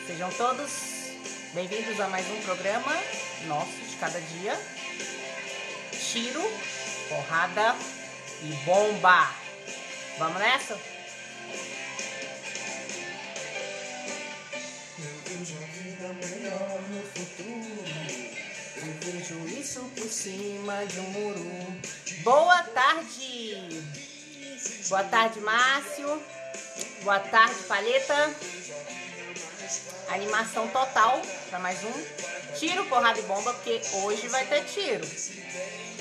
Sejam todos bem-vindos a mais um programa nosso de cada dia. Tiro, porrada e bomba. Vamos nessa? Eu vejo a vida melhor no futuro. Eu vejo isso por cima de um muro. Boa tarde! Boa tarde, Márcio. Boa tarde, Palheta. Animação total para mais um tiro, porrada e bomba, porque hoje vai ter tiro,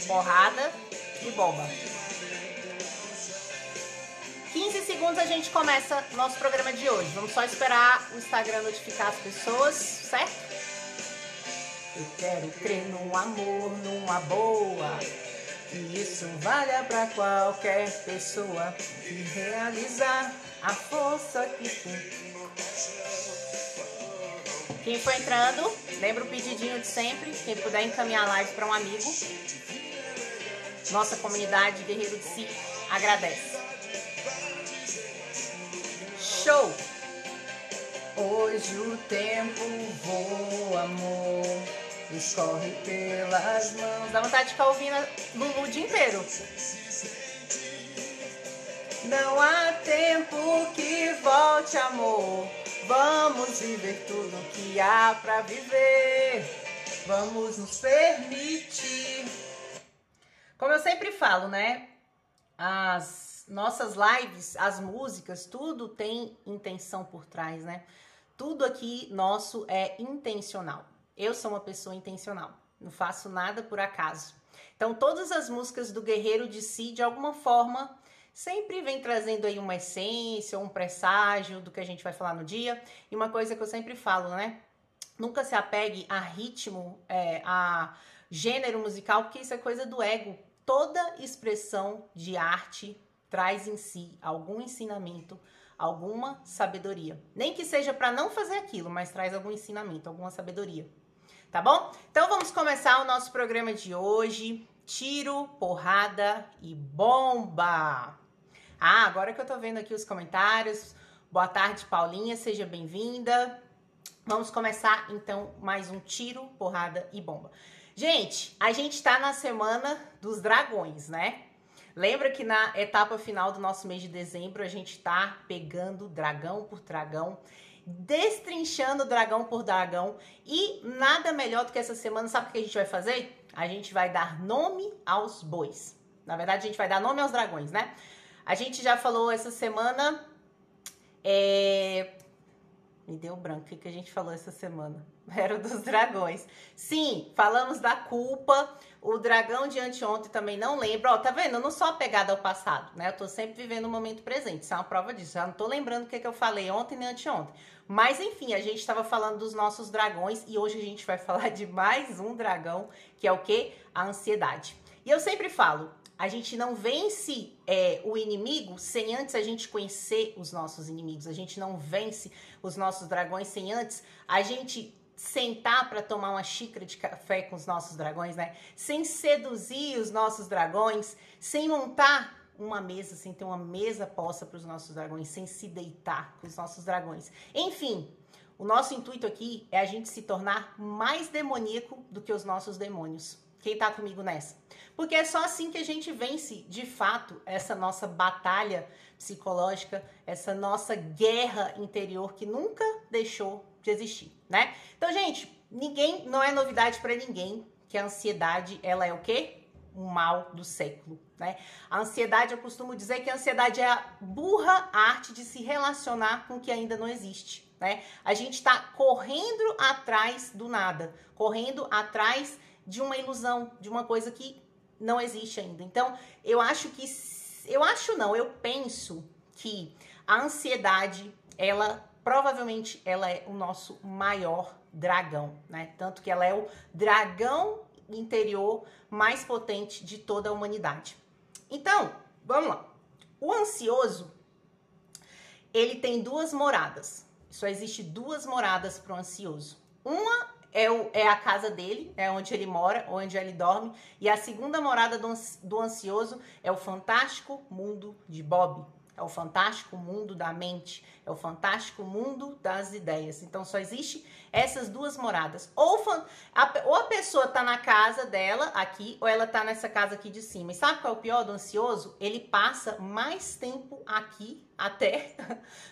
porrada e bomba. 15 segundos a gente começa nosso programa de hoje. Vamos só esperar o Instagram notificar as pessoas, certo? Eu quero crer num amor, numa boa, que isso valha pra qualquer pessoa, e realizar a força que tem. Quem for entrando, lembra o pedidinho de sempre, quem puder encaminhar a live para um amigo. Nossa comunidade Guerreiro de Si agradece. Show! Hoje o tempo voa, amor, escorre pelas mãos. Dá vontade de ficar ouvindo Lulu o dia inteiro. Não há tempo que volte, amor. Vamos viver tudo que há pra viver. Vamos nos permitir. Como eu sempre falo, né? As nossas lives, as músicas, tudo tem intenção por trás, né? Tudo aqui nosso é intencional. Eu sou uma pessoa intencional. Não faço nada por acaso. Então, todas as músicas do Guerreiro de Si, de alguma forma, sempre vem trazendo aí uma essência, um presságio do que a gente vai falar no dia. E uma coisa que eu sempre falo, né? Nunca se apegue a ritmo, a gênero musical, porque isso é coisa do ego. Toda expressão de arte traz em si algum ensinamento, alguma sabedoria. Nem que seja para não fazer aquilo, mas traz algum ensinamento, alguma sabedoria. Tá bom? Então vamos começar o nosso programa de hoje. Tiro, porrada e bomba. Ah, agora que eu tô vendo aqui os comentários. Boa tarde, Paulinha, seja bem-vinda. Vamos começar, então, mais um tiro, porrada e bomba. Gente, a gente tá na semana dos dragões, né? Lembra que na etapa final do nosso mês de dezembro, a gente tá pegando dragão por dragão, destrinchando dragão por dragão. E nada melhor do que essa semana, sabe o que a gente vai fazer? A gente vai dar nome aos bois. Na verdade, a gente vai dar nome aos dragões, né? A gente já falou essa semana... Me deu branco. O que a gente falou essa semana? Era o dos dragões. Sim, falamos da culpa. O dragão de anteontem também não lembro. Ó, tá vendo? Eu não sou apegada ao passado, né? Eu tô sempre vivendo o momento presente. Isso é uma prova disso. Já não tô lembrando o que eu falei ontem nem anteontem. Mas, enfim, a gente estava falando dos nossos dragões e hoje a gente vai falar de mais um dragão, que é o quê? A ansiedade. E eu sempre falo, a gente não vence o inimigo sem antes a gente conhecer os nossos inimigos. A gente não vence os nossos dragões sem antes a gente sentar para tomar uma xícara de café com os nossos dragões, né? Sem seduzir os nossos dragões, sem montar uma mesa, sem ter uma mesa posta para os nossos dragões, sem se deitar com os nossos dragões. Enfim, o nosso intuito aqui é a gente se tornar mais demoníaco do que os nossos demônios. Quem tá comigo nessa? Porque é só assim que a gente vence, de fato, essa nossa batalha psicológica, essa nossa guerra interior que nunca deixou de existir, né? Então, gente, não é novidade para ninguém que a ansiedade, ela é o quê? O mal do século, né? A ansiedade, eu costumo dizer que a ansiedade é a burra arte de se relacionar com o que ainda não existe, né? A gente tá correndo atrás do nada, correndo atrás de uma ilusão, de uma coisa que não existe ainda. Então, eu penso que a ansiedade, provavelmente ela é o nosso maior dragão, né? Tanto que ela é o dragão interior mais potente de toda a humanidade. Então, vamos lá. O ansioso, ele tem duas moradas. Só existe duas moradas para o ansioso. Uma é a casa dele, é onde ele mora, onde ele dorme. E a segunda morada do ansioso é o fantástico mundo de Bob. É o fantástico mundo da mente. É o fantástico mundo das ideias. Então só existe essas duas moradas. Ou a pessoa tá na casa dela aqui, ou ela tá nessa casa aqui de cima. E sabe qual é o pior do ansioso? Ele passa mais tempo aqui até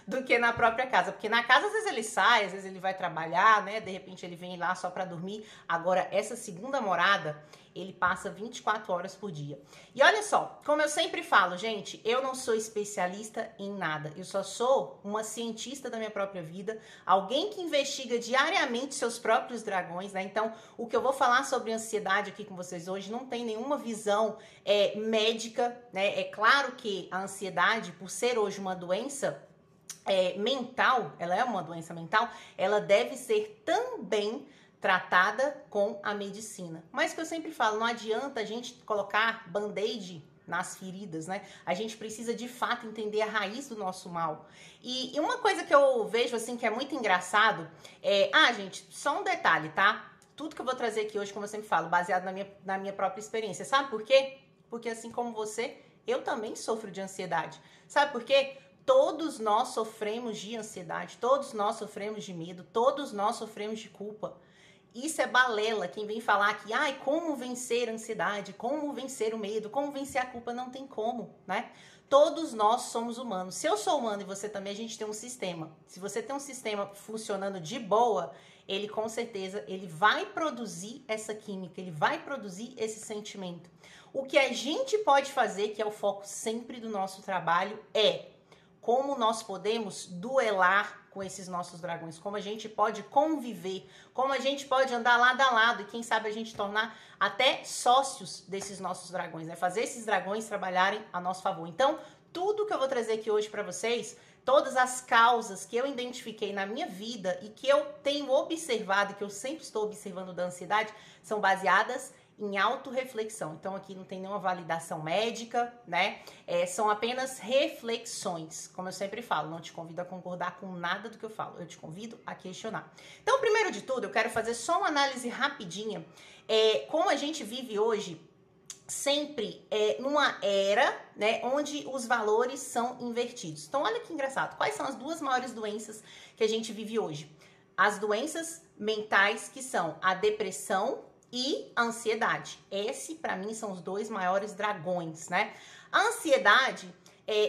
do que na própria casa. Porque na casa às vezes ele sai, às vezes ele vai trabalhar, né? De repente ele vem lá só para dormir. Agora essa segunda morada, ele passa 24 horas por dia. E olha só, como eu sempre falo, gente, eu não sou especialista em nada. Eu só sou uma cientista da minha própria vida, alguém que investiga diariamente seus próprios dragões, né? Então, o que eu vou falar sobre ansiedade aqui com vocês hoje não tem nenhuma visão médica, né? É claro que a ansiedade, por ser hoje uma doença mental, ela é uma doença mental, ela deve ser também tratada com a medicina. Mas que eu sempre falo, não adianta a gente colocar band-aid nas feridas, né? A gente precisa de fato entender a raiz do nosso mal. E uma coisa que eu vejo assim que é muito engraçado gente, só um detalhe, tá? Tudo que eu vou trazer aqui hoje, como eu sempre falo, baseado na minha própria experiência. Sabe por quê? Porque assim como você, eu também sofro de ansiedade. Sabe por quê? Todos nós sofremos de ansiedade, todos nós sofremos de medo, todos nós sofremos de culpa. Isso é balela. Quem vem falar que, como vencer a ansiedade, como vencer o medo, como vencer a culpa, não tem como, né? Todos nós somos humanos. Se eu sou humano e você também, a gente tem um sistema. Se você tem um sistema funcionando de boa, ele com certeza, ele vai produzir essa química, ele vai produzir esse sentimento. O que a gente pode fazer, que é o foco sempre do nosso trabalho, é como nós podemos duelar com esses nossos dragões, como a gente pode conviver, como a gente pode andar lado a lado e quem sabe a gente tornar até sócios desses nossos dragões, né? Fazer esses dragões trabalharem a nosso favor. Então, tudo que eu vou trazer aqui hoje para vocês, todas as causas que eu identifiquei na minha vida e que eu tenho observado, que eu sempre estou observando da ansiedade, são baseadas em autorreflexão. Então aqui não tem nenhuma validação médica, né? São apenas reflexões. Como eu sempre falo, não te convido a concordar com nada do que eu falo. Eu te convido a questionar. Então, primeiro de tudo, eu quero fazer só uma análise rapidinha. Como a gente vive hoje, sempre numa era, né, onde os valores são invertidos. Então, olha que engraçado. Quais são as duas maiores doenças que a gente vive hoje? As doenças mentais, que são a depressão e a ansiedade. Esse, para mim, são os dois maiores dragões, né? A ansiedade,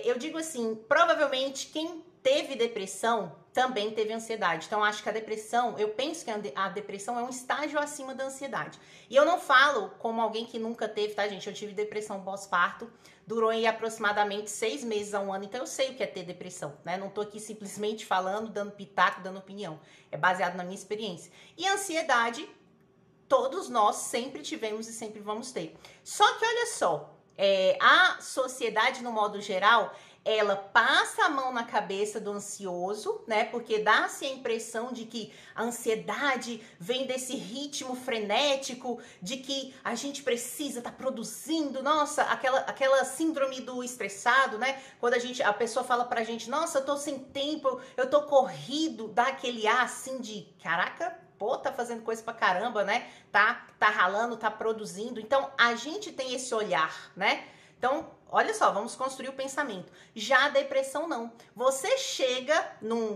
eu digo assim, provavelmente quem teve depressão também teve ansiedade. Então, acho que a depressão, eu penso que a depressão é um estágio acima da ansiedade. E eu não falo como alguém que nunca teve, tá, gente? Eu tive depressão pós-parto, durou aí aproximadamente 6 meses a 1 ano, então eu sei o que é ter depressão, né? Não tô aqui simplesmente falando, dando pitaco, dando opinião. É baseado na minha experiência. E a ansiedade, todos nós sempre tivemos e sempre vamos ter. Só que olha só, a sociedade no modo geral, ela passa a mão na cabeça do ansioso, né? Porque dá-se a impressão de que a ansiedade vem desse ritmo frenético, de que a gente precisa estar produzindo, nossa, aquela síndrome do estressado, né? Quando a pessoa fala pra gente, nossa, eu tô sem tempo, eu tô corrido, dá aquele ar assim de, caraca, pô, tá fazendo coisa pra caramba, né? Tá ralando, tá produzindo. Então, a gente tem esse olhar, né? Então, olha só, vamos construir o pensamento. Já a depressão, não. Você chega,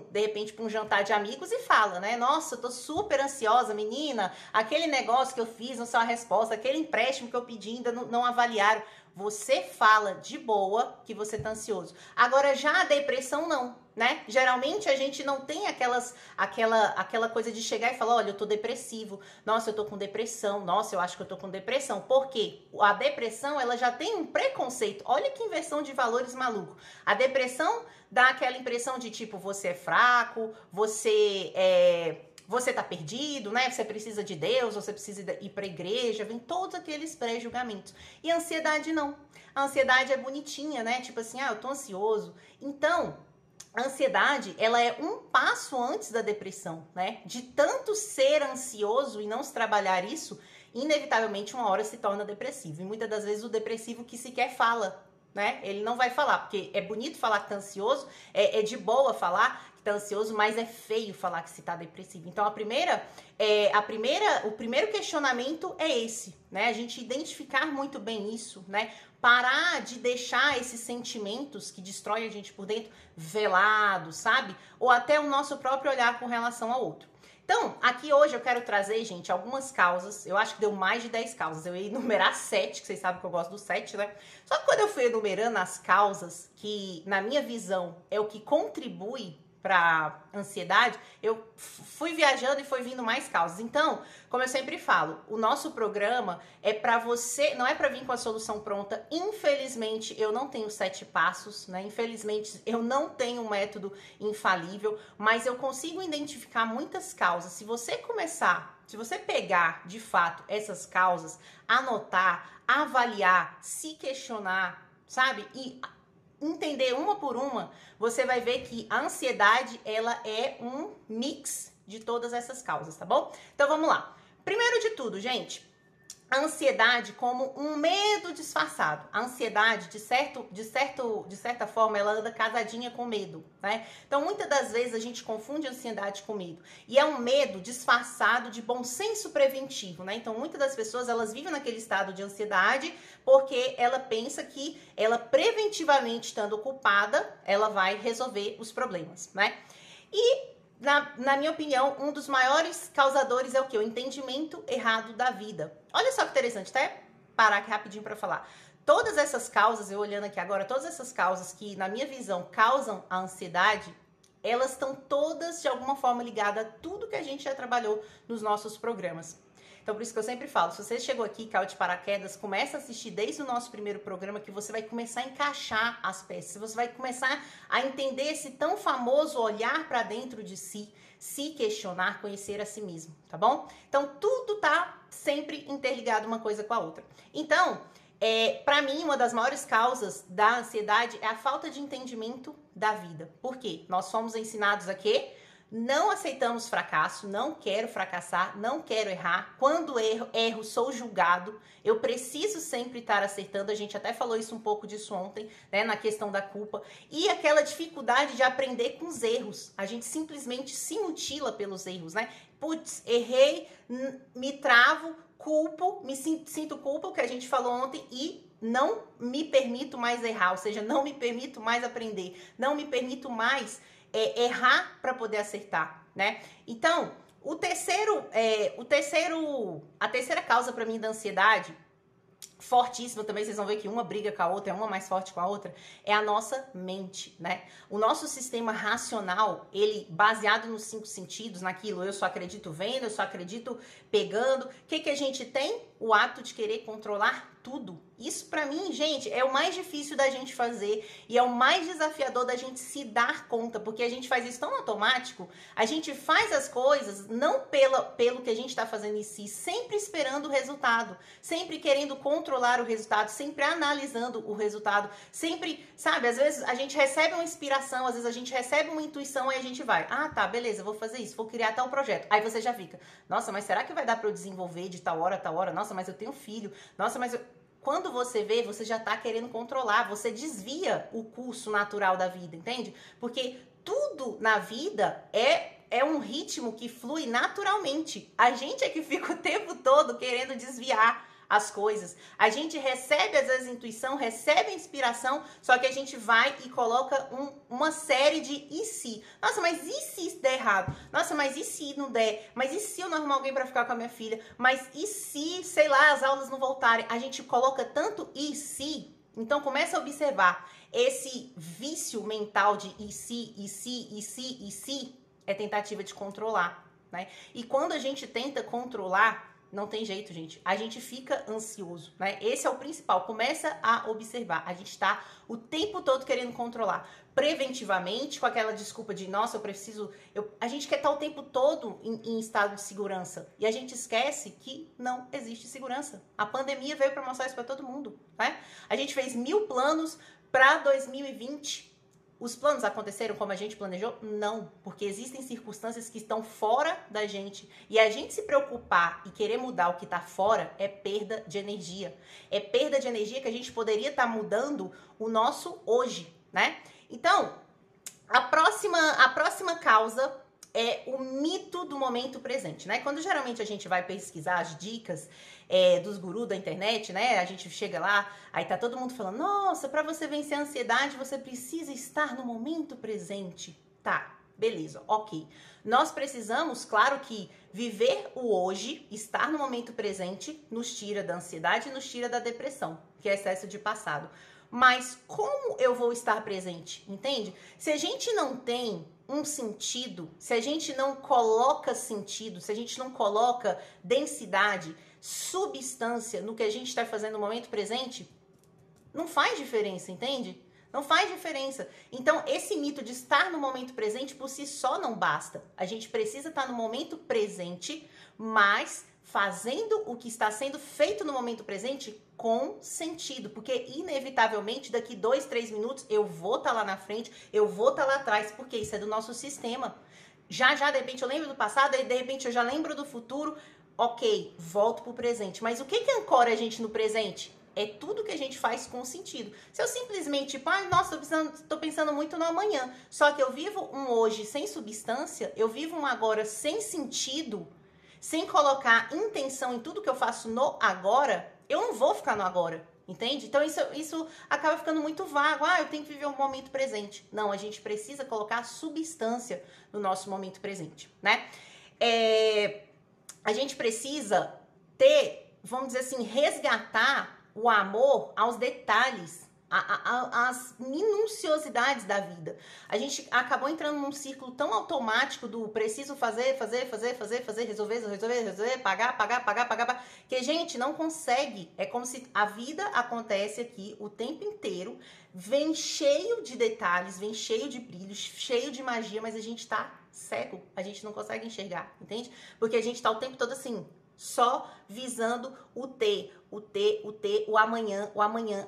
de repente, para um jantar de amigos e fala, né? Nossa, eu tô super ansiosa, menina. Aquele negócio que eu fiz não saiu a resposta. Aquele empréstimo que eu pedi ainda não avaliaram. Você fala de boa que você tá ansioso. Agora, já a depressão, não, né? Geralmente, a gente não tem aquela coisa de chegar e falar, olha, eu tô depressivo. Nossa, eu tô com depressão. Nossa, eu acho que eu tô com depressão. Por quê? A depressão, ela já tem um preconceito. Olha que inversão de valores maluco. A depressão dá aquela impressão de, tipo, você é fraco, você tá perdido, né? Você precisa de Deus, você precisa ir pra igreja, vem todos aqueles pré-julgamentos. E a ansiedade não. A ansiedade é bonitinha, né? Tipo assim, eu tô ansioso. Então, a ansiedade, ela é um passo antes da depressão, né? De tanto ser ansioso e não se trabalhar isso, inevitavelmente uma hora se torna depressivo. E muitas das vezes o depressivo que sequer fala, né? Ele não vai falar, porque é bonito falar que tá ansioso, é de boa falar que tá ansioso, mas é feio falar que se tá depressivo. Então, o primeiro questionamento é esse, né? A gente identificar muito bem isso, né? parar de deixar esses sentimentos que destroem a gente por dentro velados, sabe? Ou até o nosso próprio olhar com relação ao outro. Então, aqui hoje eu quero trazer, gente, algumas causas. Eu acho que deu mais de 10 causas. Eu ia enumerar 7, que vocês sabem que eu gosto do 7, né? Só que quando eu fui enumerando as causas, que na minha visão é o que contribui para ansiedade, eu fui viajando e foi vindo mais causas. Então, como eu sempre falo, o nosso programa é para você, não é para vir com a solução pronta. Infelizmente, eu não tenho 7 passos, né? Infelizmente, eu não tenho um método infalível, mas eu consigo identificar muitas causas. Se você pegar de fato essas causas, anotar, avaliar, se questionar, sabe? E entender uma por uma, você vai ver que a ansiedade, ela é um mix de todas essas causas, tá bom? Então vamos lá. Primeiro de tudo, gente, a ansiedade como um medo disfarçado. A ansiedade, de certa forma, ela anda casadinha com medo, né? Então, muitas das vezes a gente confunde ansiedade com medo. E é um medo disfarçado de bom senso preventivo, né? Então, muitas das pessoas, elas vivem naquele estado de ansiedade porque ela pensa que ela preventivamente estando ocupada, ela vai resolver os problemas, né? E na minha opinião, um dos maiores causadores é o quê? O entendimento errado da vida. Olha só que interessante, até parar aqui rapidinho para falar. Todas essas causas, eu olhando aqui agora, todas essas causas que, na minha visão, causam a ansiedade, elas estão todas, de alguma forma, ligadas a tudo que a gente já trabalhou nos nossos programas. Então, por isso que eu sempre falo, se você chegou aqui, caiu de paraquedas, começa a assistir desde o nosso primeiro programa que você vai começar a encaixar as peças, você vai começar a entender esse tão famoso olhar para dentro de si, se questionar, conhecer a si mesmo, tá bom? Então, tudo tá sempre interligado uma coisa com a outra. Então, para mim, uma das maiores causas da ansiedade é a falta de entendimento da vida. Por quê? Nós fomos ensinados a quê? Não aceitamos fracasso, não quero fracassar, não quero errar. Quando erro, sou julgado. Eu preciso sempre estar acertando. A gente até falou isso um pouco disso ontem, né, na questão da culpa. E aquela dificuldade de aprender com os erros. A gente simplesmente se mutila pelos erros, né? Putz, errei, me travo, culpo, me sinto culpa, o que a gente falou ontem, e não me permito mais errar. Ou seja, não me permito mais aprender, não me permito mais errar para poder acertar, né? Então, a terceira causa para mim da ansiedade, fortíssima também, vocês vão ver que uma briga com a outra, é uma mais forte com a outra, é a nossa mente, né? O nosso sistema racional, ele baseado nos 5 sentidos, naquilo, eu só acredito vendo, eu só acredito pegando, o que a gente tem? O ato de querer controlar tudo. Isso pra mim, gente, é o mais difícil da gente fazer e é o mais desafiador da gente se dar conta, porque a gente faz isso tão automático, a gente faz as coisas não pelo que a gente tá fazendo em si, sempre esperando o resultado, sempre querendo controlar o resultado, sempre analisando o resultado, sempre, sabe, às vezes a gente recebe uma inspiração, às vezes a gente recebe uma intuição, aí a gente vai, tá, beleza, vou fazer isso, vou criar tal projeto. Aí você já fica, nossa, mas será que vai dar pra eu desenvolver de tal hora a tal hora? Nossa, mas eu tenho filho, nossa, mas quando você vê, você já tá querendo controlar, você desvia o curso natural da vida, entende? Porque tudo na vida é um ritmo que flui naturalmente. A gente é que fica o tempo todo querendo desviar as coisas. A gente recebe, às vezes, intuição, recebe inspiração, só que a gente vai e coloca uma série de e se. Nossa, mas e se isso der errado? Nossa, mas e se não der? Mas e se eu não arrumar alguém pra ficar com a minha filha? Mas e se, sei lá, as aulas não voltarem? A gente coloca tanto e se. Então, começa a observar esse vício mental de e se, é tentativa de controlar, né? E quando a gente tenta controlar, não tem jeito, gente. A gente fica ansioso, né? Esse é o principal. Começa a observar. A gente tá o tempo todo querendo controlar. Preventivamente, com aquela desculpa de, nossa, a gente quer estar o tempo todo em estado de segurança. E a gente esquece que não existe segurança. A pandemia veio para mostrar isso para todo mundo, né? A gente fez 1000 planos para 2020. Os planos aconteceram como a gente planejou? Não, porque existem circunstâncias que estão fora da gente. E a gente se preocupar e querer mudar o que está fora é perda de energia. É perda de energia que a gente poderia estar mudando o nosso hoje, né? Então, a próxima causa é o mito do momento presente, né? Quando geralmente a gente vai pesquisar as dicas dos gurus da internet, né? A gente chega lá, aí tá todo mundo falando, nossa, pra você vencer a ansiedade, você precisa estar no momento presente. Tá, beleza, ok. Nós precisamos, claro que viver o hoje, estar no momento presente, nos tira da ansiedade e nos tira da depressão, que é excesso de passado. Mas como eu vou estar presente, entende? Se a gente não tem um sentido, se a gente não coloca sentido, se a gente não coloca densidade, substância no que a gente está fazendo no momento presente, não faz diferença, entende? Não faz diferença. Então, esse mito de estar no momento presente por si só não basta. A gente precisa estar no momento presente, mas fazendo o que está sendo feito no momento presente com sentido. Porque, inevitavelmente, daqui 2, 3 minutos, eu vou estar lá na frente, eu vou estar lá atrás, porque isso é do nosso sistema. Já, de repente, eu lembro do passado, e de repente eu já lembro do futuro. Ok, volto pro presente. Mas o que ancora a gente no presente? É tudo que a gente faz com sentido. Se eu simplesmente, tipo, nossa, tô pensando muito no amanhã, só que eu vivo um hoje sem substância, eu vivo um agora sem sentido, sem colocar intenção em tudo que eu faço no agora, eu não vou ficar no agora, entende? Então isso acaba ficando muito vago. Eu tenho que viver o momento presente. Não, a gente precisa colocar substância no nosso momento presente, né? A gente precisa ter, vamos dizer assim, resgatar o amor aos detalhes, às minuciosidades da vida. A gente acabou entrando num círculo tão automático do preciso fazer, resolver, pagar, que a gente não consegue. É como se a vida acontece aqui o tempo inteiro, vem cheio de detalhes, vem cheio de brilhos, cheio de magia, mas a gente tá cego, a gente não consegue enxergar, entende? Porque a gente tá o tempo todo assim, só visando o amanhã,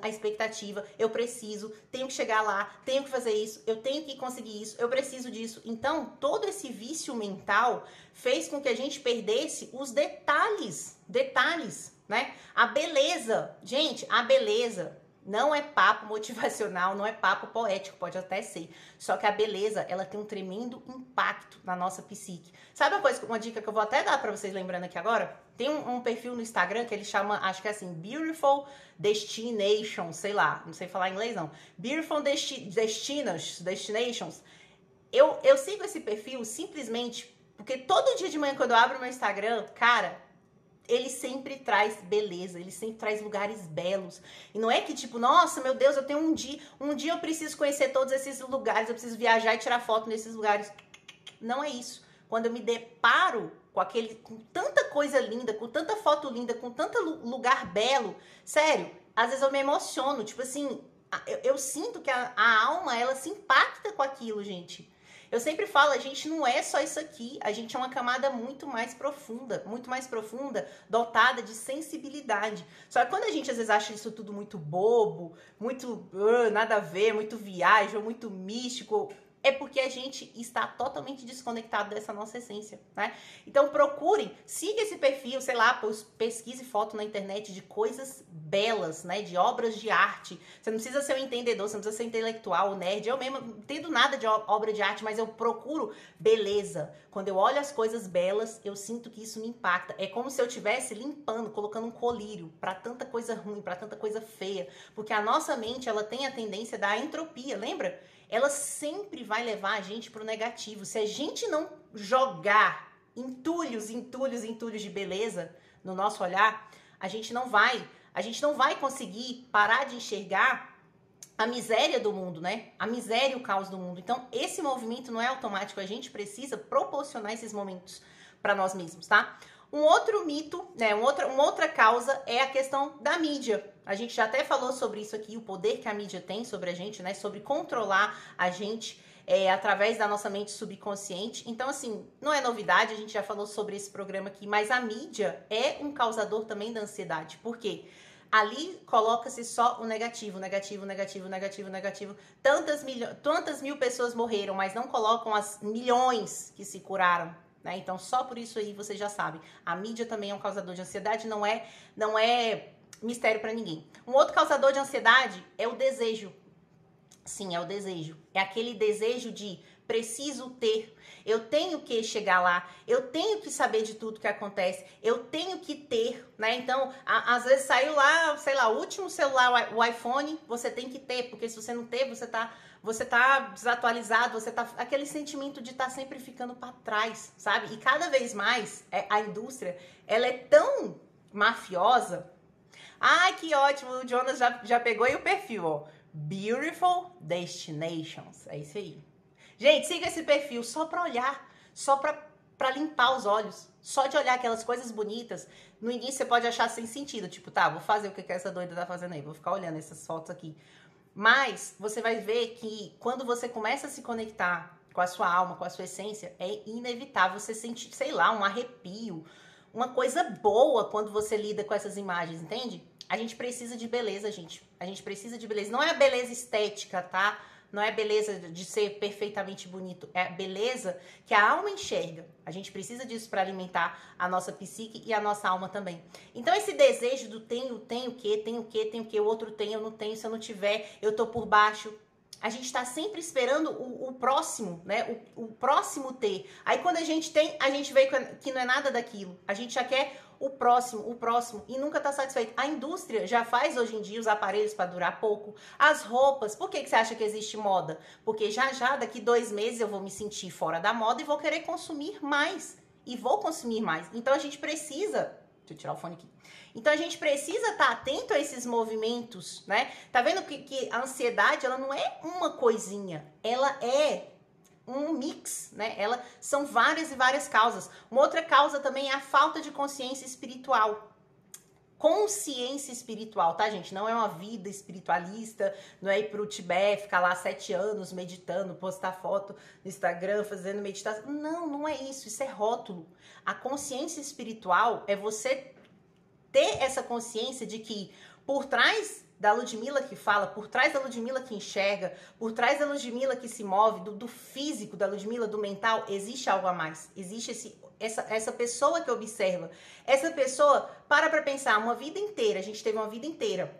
a expectativa, eu preciso, tenho que chegar lá, tenho que fazer isso, eu tenho que conseguir isso, eu preciso disso. Então, todo esse vício mental fez com que a gente perdesse os detalhes, né? A beleza, gente, a beleza não é papo motivacional, não é papo poético, pode até ser. Só que a beleza, ela tem um tremendo impacto na nossa psique. Sabe uma dica que eu vou até dar pra vocês lembrando aqui agora? Tem um perfil no Instagram que ele chama, acho que é assim, Beautiful Destination, sei lá, não sei falar inglês não. Beautiful Destinations. Eu sigo esse perfil simplesmente porque todo dia de manhã quando eu abro meu Instagram, cara, ele sempre traz beleza, ele sempre traz lugares belos. E não é que tipo, nossa, meu Deus, eu tenho um dia eu preciso conhecer todos esses lugares, eu preciso viajar e tirar foto nesses lugares. Não é isso. Quando eu me deparo com tanta coisa linda, com tanta foto linda, com tanto lugar belo, sério, às vezes eu me emociono, tipo assim, eu sinto que a alma, ela se impacta com aquilo, gente. Eu sempre falo, a gente não é só isso aqui, a gente é uma camada muito mais profunda, dotada de sensibilidade. Só que quando a gente às vezes acha isso tudo muito bobo, muito nada a ver, muito viagem, muito místico, é porque a gente está totalmente desconectado dessa nossa essência, né? Então procurem, siga esse perfil, sei lá, pesquise foto na internet de coisas belas, né? De obras de arte. Você não precisa ser um entendedor, você não precisa ser intelectual, nerd. Eu mesmo não entendo nada de obra de arte, mas eu procuro beleza. Quando eu olho as coisas belas, eu sinto que isso me impacta. É como se eu estivesse limpando, colocando um colírio para tanta coisa ruim, para tanta coisa feia. Porque a nossa mente, ela tem a tendência da entropia, lembra? Ela sempre vai levar a gente pro negativo. Se a gente não jogar entulhos de beleza no nosso olhar, a gente não vai conseguir parar de enxergar a miséria do mundo, né? A miséria e o caos do mundo. Então, esse movimento não é automático, a gente precisa proporcionar esses momentos para nós mesmos, tá? Um outro mito, né, uma outra causa é a questão da mídia. A gente já até falou sobre isso aqui, o poder que a mídia tem sobre a gente, né, sobre controlar a gente através da nossa mente subconsciente. Então, assim, não é novidade, a gente já falou sobre esse programa aqui, mas a mídia é um causador também da ansiedade. Por quê? Ali coloca-se só o negativo. Tantas mil pessoas morreram, mas não colocam as milhões que se curaram. Né? Então, só por isso aí você já sabe. A mídia também é um causador de ansiedade, não é mistério para ninguém. Um outro causador de ansiedade é o desejo. Sim, é o desejo. É aquele desejo de preciso ter. Eu tenho que chegar lá, eu tenho que saber de tudo que acontece, eu tenho que ter, né? Então, às vezes saiu lá, sei lá, o último celular, o iPhone, você tem que ter, porque se você não ter, você tá desatualizado, você tá aquele sentimento de estar sempre ficando para trás, sabe? E cada vez mais a indústria, ela é tão mafiosa. Ai, que ótimo, o Jonas já pegou aí o perfil, ó. Beautiful Destinations, é isso aí. Gente, siga esse perfil só pra olhar, só pra limpar os olhos, só de olhar aquelas coisas bonitas. No início você pode achar sem sentido, tipo, tá, vou fazer o que essa doida tá fazendo aí, vou ficar olhando essas fotos aqui. Mas você vai ver que quando você começa a se conectar com a sua alma, com a sua essência, é inevitável você sentir, sei lá, um arrepio, uma coisa boa quando você lida com essas imagens, entende? A gente precisa de beleza, gente. A gente precisa de beleza. Não é a beleza estética, tá? Não é beleza de ser perfeitamente bonito. É a beleza que a alma enxerga. A gente precisa disso para alimentar a nossa psique e a nossa alma também. Então esse desejo do tenho o que, o outro tem, eu não tenho, se eu não tiver, eu tô por baixo. A gente tá sempre esperando o próximo, né? O próximo ter. Aí quando a gente tem, a gente vê que não é nada daquilo. A gente já quer o próximo, e nunca tá satisfeito. A indústria já faz hoje em dia os aparelhos para durar pouco. As roupas, por que você acha que existe moda? Porque já daqui 2 meses eu vou me sentir fora da moda e vou querer consumir mais. E vou consumir mais. Então a gente precisa... Deixa eu tirar o fone aqui. Então a gente precisa estar atento a esses movimentos, né? Tá vendo que a ansiedade, ela não é uma coisinha. Ela é um mix, né? São várias e várias causas. Uma outra causa também é a falta de consciência espiritual. Consciência espiritual, tá, gente? Não é uma vida espiritualista, não é ir pro Tibete, ficar lá 7 anos meditando, postar foto no Instagram, fazendo meditação. Não, não é isso. Isso é rótulo. A consciência espiritual é você ter essa consciência de que por trás da Ludmilla que fala, por trás da Ludmilla que enxerga, por trás da Ludmilla que se move, do físico da Ludmilla, do mental, existe algo a mais. Existe essa pessoa que observa. Essa pessoa, para pensar, uma vida inteira, a gente teve uma vida inteira.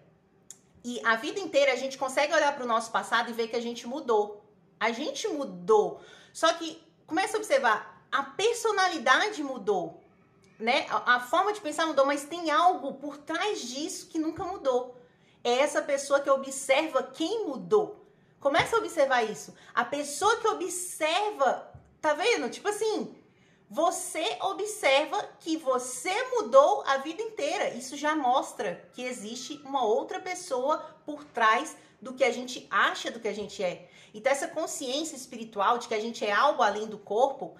E a vida inteira a gente consegue olhar para o nosso passado e ver que a gente mudou. A gente mudou. Só que, começa a observar, a personalidade mudou, né? A forma de pensar mudou, mas tem algo por trás disso que nunca mudou. É essa pessoa que observa quem mudou. Começa a observar isso. A pessoa que observa, tá vendo? Tipo assim, você observa que você mudou a vida inteira. Isso já mostra que existe uma outra pessoa por trás do que a gente acha do que a gente é. Então essa consciência espiritual de que a gente é algo além do corpo,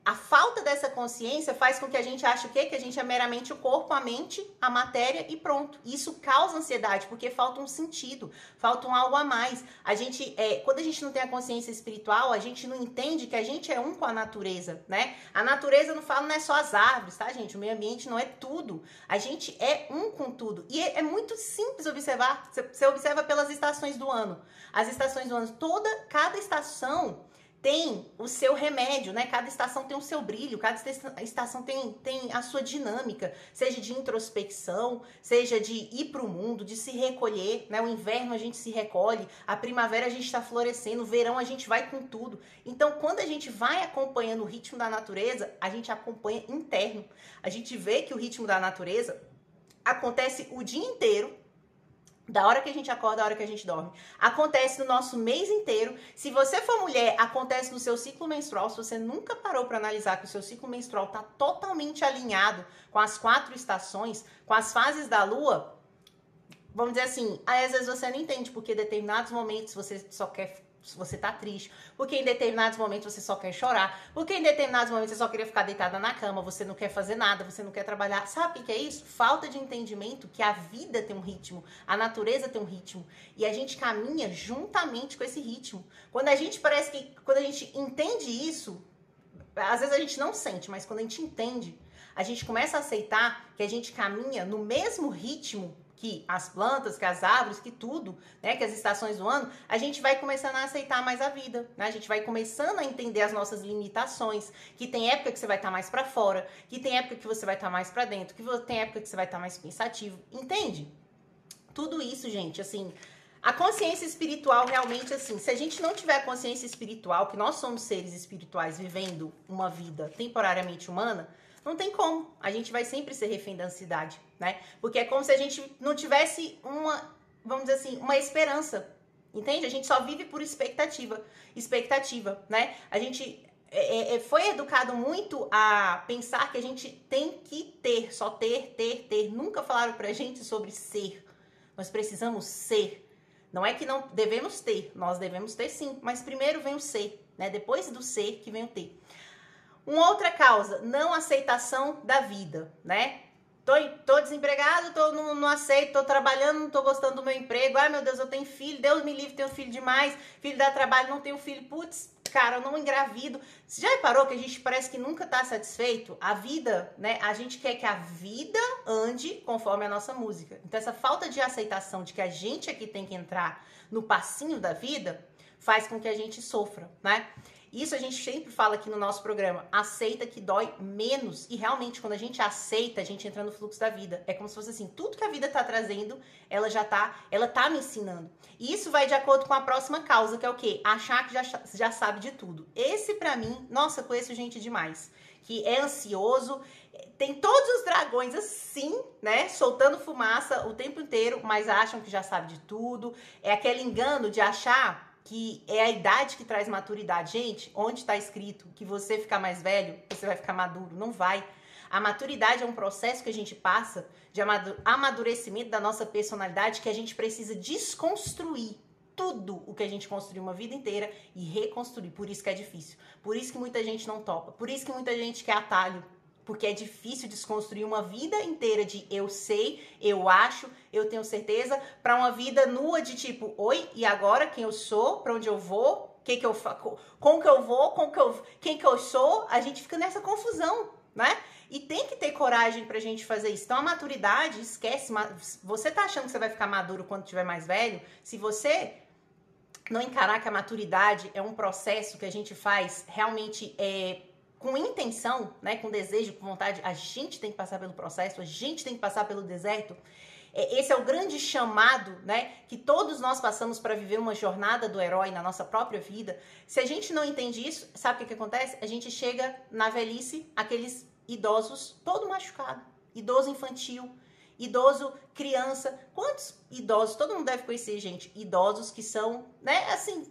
a falta dessa consciência faz com que a gente ache o quê? Que a gente é meramente o corpo, a mente, a matéria e pronto. Isso causa ansiedade, porque falta um sentido, falta um algo a mais. Quando a gente não tem a consciência espiritual, a gente não entende que a gente é um com a natureza, né? A natureza, não é só as árvores, tá, gente? O meio ambiente não é tudo. A gente é um com tudo. E é muito simples observar. Você observa pelas estações do ano. As estações do ano, cada estação tem o seu remédio, né? Cada estação tem o seu brilho, cada estação tem a sua dinâmica, seja de introspecção, seja de ir para o mundo, de se recolher, né? O inverno a gente se recolhe, a primavera a gente está florescendo, o verão a gente vai com tudo. Então, quando a gente vai acompanhando o ritmo da natureza, a gente acompanha interno. A gente vê que o ritmo da natureza acontece o dia inteiro, da hora que a gente acorda, da hora que a gente dorme. Acontece no nosso mês inteiro. Se você for mulher, acontece no seu ciclo menstrual. Se você nunca parou para analisar que o seu ciclo menstrual está totalmente alinhado com as 4 estações, com as fases da lua, vamos dizer assim, aí às vezes você não entende porque em determinados momentos você tá triste, porque em determinados momentos você só quer chorar, porque em determinados momentos você só queria ficar deitada na cama, você não quer fazer nada, você não quer trabalhar. Sabe o que é isso? Falta de entendimento que a vida tem um ritmo, a natureza tem um ritmo, e a gente caminha juntamente com esse ritmo. Quando a gente entende isso, às vezes a gente não sente, mas quando a gente entende, a gente começa a aceitar que a gente caminha no mesmo ritmo que as plantas, que as árvores, que tudo, né, que as estações do ano, a gente vai começando a aceitar mais a vida, né? A gente vai começando a entender as nossas limitações, que tem época que você vai estar mais para fora, que tem época que você vai estar mais para dentro, que tem época que você vai estar mais pensativo, entende? Tudo isso, gente, assim, A consciência espiritual realmente, assim, se a gente não tiver a consciência espiritual, que nós somos seres espirituais vivendo uma vida temporariamente humana, não tem como. A gente vai sempre ser refém da ansiedade, né? Porque é como se a gente não tivesse uma, vamos dizer assim, uma esperança, entende? A gente só vive por expectativa, né? A gente foi educado muito a pensar que a gente tem que ter, só ter. Nunca falaram pra gente sobre ser. Nós precisamos ser. Não é que não devemos ter, nós devemos ter sim, mas primeiro vem o ser, né? Depois do ser que vem o ter. Uma outra causa, não aceitação da vida, né? Tô desempregado, não aceito, tô trabalhando, não tô gostando do meu emprego. Ai, meu Deus, eu tenho filho, Deus me livre, tenho filho demais, filho dá trabalho, não tenho filho, putz, cara, eu não engravido. Você já reparou que a gente parece que nunca tá satisfeito? A vida, né? A gente quer que a vida ande conforme a nossa música. Então, essa falta de aceitação de que a gente aqui tem que entrar no passinho da vida faz com que a gente sofra, né? Isso a gente sempre fala aqui no nosso programa, aceita que dói menos. E realmente, quando a gente aceita, a gente entra no fluxo da vida. É como se fosse assim, tudo que a vida tá trazendo, ela tá me ensinando. E isso vai de acordo com a próxima causa, que é o quê? Achar que já sabe de tudo. Esse, pra mim, nossa, conheço gente demais. Que é ansioso, tem todos os dragões assim, né? Soltando fumaça o tempo inteiro, mas acham que já sabe de tudo. É aquele engano de achar que é a idade que traz maturidade. Gente, onde está escrito que você ficar mais velho, você vai ficar maduro? Não vai. A maturidade é um processo que a gente passa de amadurecimento da nossa personalidade que a gente precisa desconstruir tudo o que a gente construiu uma vida inteira e reconstruir. Por isso que é difícil. Por isso que muita gente não topa. Por isso que muita gente quer atalho. Porque é difícil desconstruir uma vida inteira de eu sei, eu acho, eu tenho certeza, para uma vida nua de tipo, oi, e agora quem eu sou, para onde eu vou, que eu faço, como que eu vou, quem que eu sou, a gente fica nessa confusão, né? E tem que ter coragem pra gente fazer isso. Então a maturidade, esquece, você tá achando que você vai ficar maduro quando tiver mais velho? Se você não encarar que a maturidade é um processo que a gente faz realmente com intenção, né, com desejo, com vontade, a gente tem que passar pelo processo, a gente tem que passar pelo deserto. Esse é o grande chamado, né, que todos nós passamos para viver uma jornada do herói na nossa própria vida. Se a gente não entende isso, sabe o que acontece? A gente chega na velhice, aqueles idosos todo machucado, idoso infantil, idoso criança. Quantos idosos, todo mundo deve conhecer, gente, idosos que são, né, assim,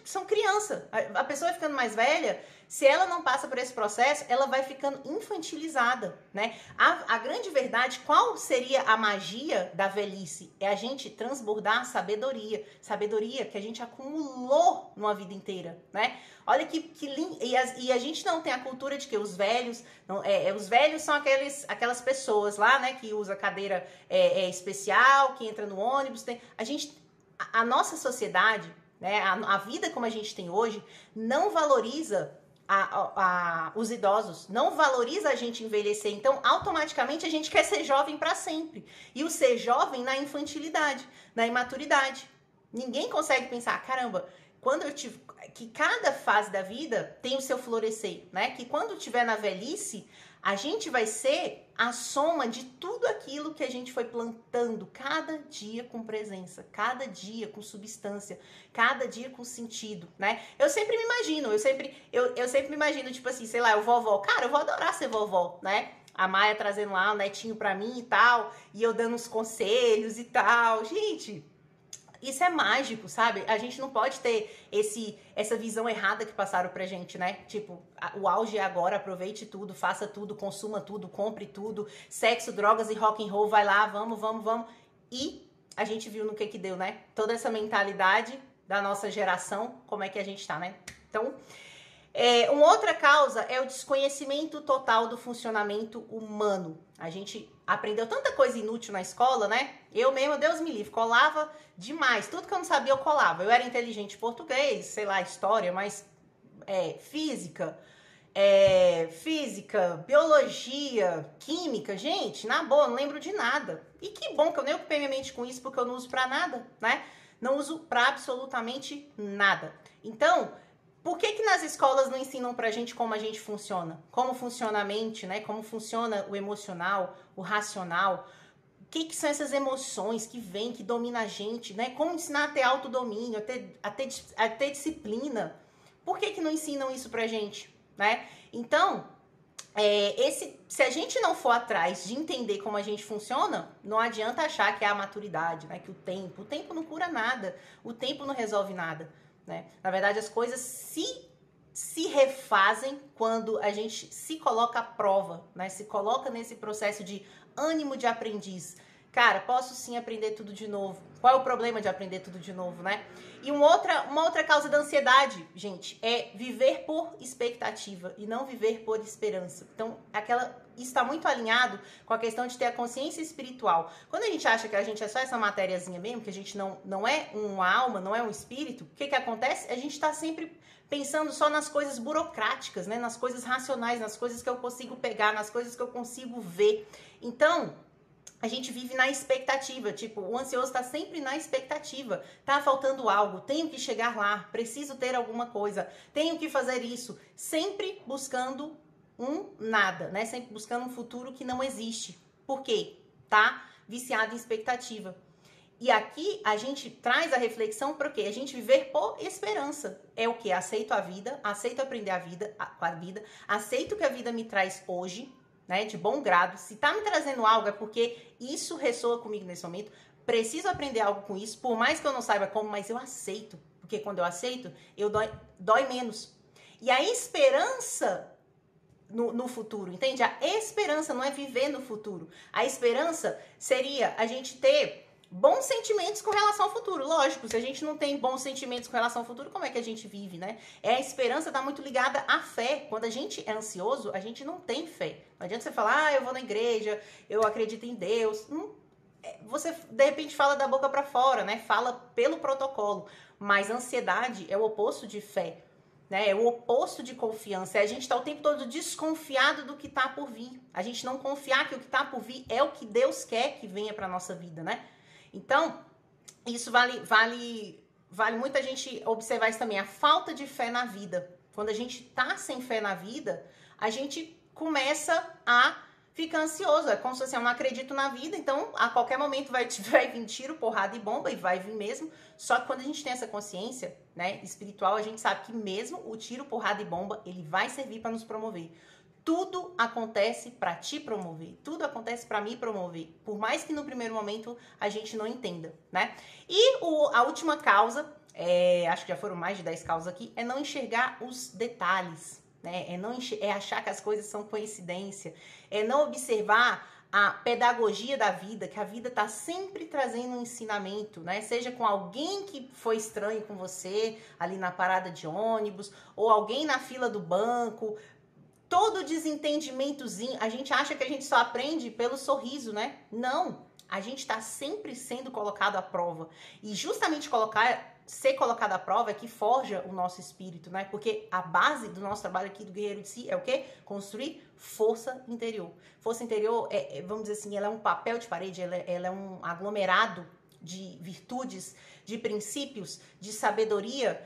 são criança. A pessoa vai ficando mais velha, se ela não passa por esse processo, ela vai ficando infantilizada, né? A grande verdade, qual seria a magia da velhice? É a gente transbordar sabedoria. Sabedoria que a gente acumulou numa vida inteira, né? Olha que lindo. E a gente não tem a cultura de que os velhos... os velhos são aquelas pessoas lá, né? Que usa cadeira especial, que entra no ônibus. A nossa sociedade, né? A vida como a gente tem hoje, não valoriza os idosos, não valoriza a gente envelhecer. Então, automaticamente, a gente quer ser jovem para sempre. E o ser jovem na infantilidade, na imaturidade. Ninguém consegue pensar, caramba, que cada fase da vida tem o seu florescer, né? Que quando tiver na velhice, a gente vai ser a soma de tudo aquilo que a gente foi plantando cada dia com presença, cada dia com substância, cada dia com sentido, né? Eu sempre me imagino, tipo assim, sei lá, eu vovó. Cara, eu vou adorar ser vovó, né? A Maia trazendo lá o netinho pra mim e tal, e eu dando uns conselhos e tal. Gente, isso é mágico, sabe? A gente não pode ter essa visão errada que passaram pra gente, né? Tipo, o auge é agora, aproveite tudo, faça tudo, consuma tudo, compre tudo, sexo, drogas e rock and roll, vai lá, vamos. E a gente viu no que deu, né? Toda essa mentalidade da nossa geração, como é que a gente tá, né? Então, uma outra causa é o desconhecimento total do funcionamento humano. A gente aprendeu tanta coisa inútil na escola, né? Eu mesma, Deus me livre, colava demais. Tudo que eu não sabia, eu colava. Eu era inteligente em português, sei lá, história, mas física, biologia, química, gente, na boa, não lembro de nada. E que bom que eu nem ocupei minha mente com isso, porque eu não uso pra nada, né? Não uso pra absolutamente nada. Então, por que nas escolas não ensinam pra gente como a gente funciona? Como funciona a mente, né? Como funciona o emocional, o racional? que são essas emoções que vêm, que dominam a gente, né? Como ensinar a ter autodomínio, a ter disciplina. Por que não ensinam isso pra gente, né? Então, se a gente não for atrás de entender como a gente funciona, não adianta achar que é a maturidade, né? Que o tempo não cura nada, o tempo não resolve nada, né? Na verdade, as coisas se refazem quando a gente se coloca à prova, né? Se coloca nesse processo de ânimo de aprendiz. Cara, posso sim aprender tudo de novo. Qual é o problema de aprender tudo de novo, né? E uma outra causa da ansiedade, gente, é viver por expectativa e não viver por esperança. Então, isso está muito alinhado com a questão de ter a consciência espiritual. Quando a gente acha que a gente é só essa matériazinha mesmo, que a gente não é uma alma, não é um espírito, o que acontece? A gente está sempre pensando só nas coisas burocráticas, né? Nas coisas racionais, nas coisas que eu consigo pegar, nas coisas que eu consigo ver. Então, a gente vive na expectativa, tipo, o ansioso tá sempre na expectativa. Tá faltando algo, tenho que chegar lá, preciso ter alguma coisa, tenho que fazer isso. Sempre buscando um nada, né? Sempre buscando um futuro que não existe. Por quê? Tá viciado em expectativa. E aqui a gente traz a reflexão para o quê? A gente viver por esperança. É o quê? Aceito a vida, aceito aprender com a vida, aceito o que a vida me traz hoje, né, de bom grado. Se tá me trazendo algo é porque isso ressoa comigo nesse momento. Preciso aprender algo com isso, por mais que eu não saiba como, mas eu aceito. Porque quando eu aceito, dói menos. E a esperança no futuro, entende? A esperança não é viver no futuro. A esperança seria a gente ter bons sentimentos com relação ao futuro. Lógico, se a gente não tem bons sentimentos com relação ao futuro, como é que a gente vive, né? A esperança está muito ligada à fé. Quando a gente é ansioso, a gente não tem fé. Não adianta você falar, eu vou na igreja, eu acredito em Deus. Você, de repente, fala da boca para fora, né? Fala pelo protocolo. Mas ansiedade é o oposto de fé, né? É o oposto de confiança. A gente está o tempo todo desconfiado do que está por vir. A gente não confiar que o que está por vir é o que Deus quer que venha para nossa vida, né? Então, isso vale muito a gente observar isso também, a falta de fé na vida. Quando a gente tá sem fé na vida, a gente começa a ficar ansioso. É como se assim, eu não acredito na vida, então a qualquer momento vai vir tiro, porrada e bomba, e vai vir mesmo. Só que quando a gente tem essa consciência, né, espiritual, a gente sabe que mesmo o tiro, porrada e bomba, ele vai servir para nos promover. Tudo acontece para te promover, tudo acontece para me promover, por mais que no primeiro momento a gente não entenda, né? E a última causa, acho que já foram mais de 10 causas aqui, é não enxergar os detalhes, né? É achar que as coisas são coincidência, é não observar a pedagogia da vida, que a vida tá sempre trazendo um ensinamento, né? Seja com alguém que foi estranho com você, ali na parada de ônibus, ou alguém na fila do banco. Todo desentendimentozinho, a gente acha que a gente só aprende pelo sorriso, né? Não, a gente está sempre sendo colocado à prova. E justamente ser colocado à prova é que forja o nosso espírito, né? Porque a base do nosso trabalho aqui do Guerreiro de Si é o quê? Construir força interior. Força interior, vamos dizer assim, ela é um papel de parede, ela é um aglomerado de virtudes, de princípios, de sabedoria,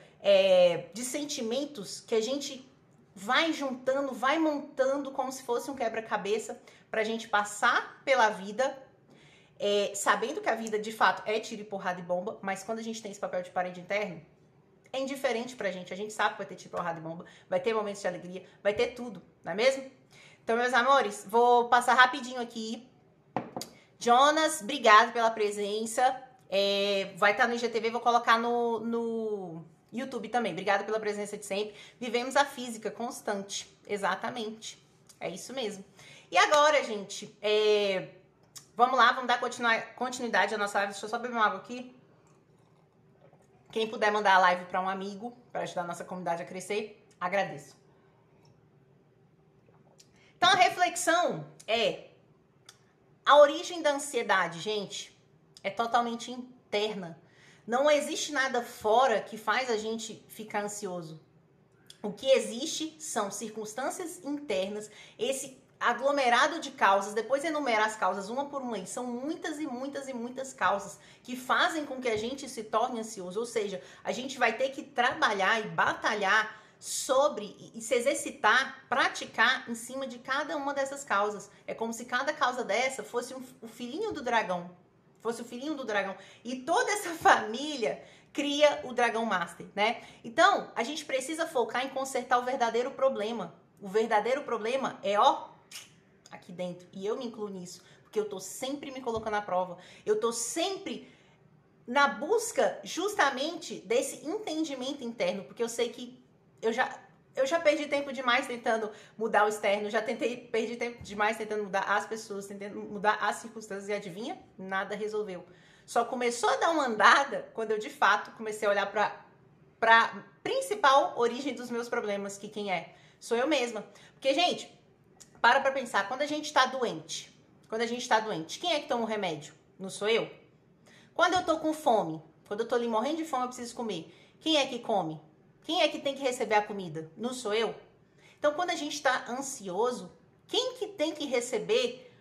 de sentimentos que a gente vai juntando, vai montando como se fosse um quebra-cabeça pra gente passar pela vida, sabendo que a vida de fato é tiro e porrada e bomba, mas quando a gente tem esse papel de parede interno, é indiferente pra gente. A gente sabe que vai ter tiro, porrada e bomba, vai ter momentos de alegria, vai ter tudo, não é mesmo? Então, meus amores, vou passar rapidinho aqui. Jonas, obrigado pela presença. Vai estar no IGTV, vou colocar no YouTube também. Obrigada pela presença de sempre. Vivemos a física constante. Exatamente. É isso mesmo. E agora, gente, vamos lá, vamos dar continuidade à nossa live. Deixa eu só beber uma água aqui. Quem puder mandar a live para um amigo, para ajudar a nossa comunidade a crescer, agradeço. Então, a reflexão a origem da ansiedade, gente, é totalmente interna. Não existe nada fora que faz a gente ficar ansioso. O que existe são circunstâncias internas, esse aglomerado de causas, depois enumerar as causas uma por uma, e são muitas e muitas e muitas causas que fazem com que a gente se torne ansioso, ou seja, a gente vai ter que trabalhar e batalhar sobre e se exercitar, praticar em cima de cada uma dessas causas. É como se cada causa dessa fosse o filhinho do dragão. Fosse o filhinho do dragão. E toda essa família cria o Dragão Master, né? Então, a gente precisa focar em consertar o verdadeiro problema. O verdadeiro problema é, ó, aqui dentro. E eu me incluo nisso, porque eu tô sempre me colocando à prova. Eu tô sempre na busca justamente desse entendimento interno, porque eu sei que eu já perdi tempo demais tentando mudar o externo, perdi tempo demais tentando mudar as pessoas, tentando mudar as circunstâncias, e adivinha? Nada resolveu. Só começou a dar uma andada quando eu, de fato, comecei a olhar para principal origem dos meus problemas, que quem é? Sou eu mesma. Porque, gente, para pensar, quando a gente tá doente, quem é que toma o remédio? Não sou eu? Quando eu tô com fome, quando eu tô ali morrendo de fome, eu preciso comer, quem é que come? Quem é que tem que receber a comida? Não sou eu? Então, quando a gente tá ansioso, quem que tem que receber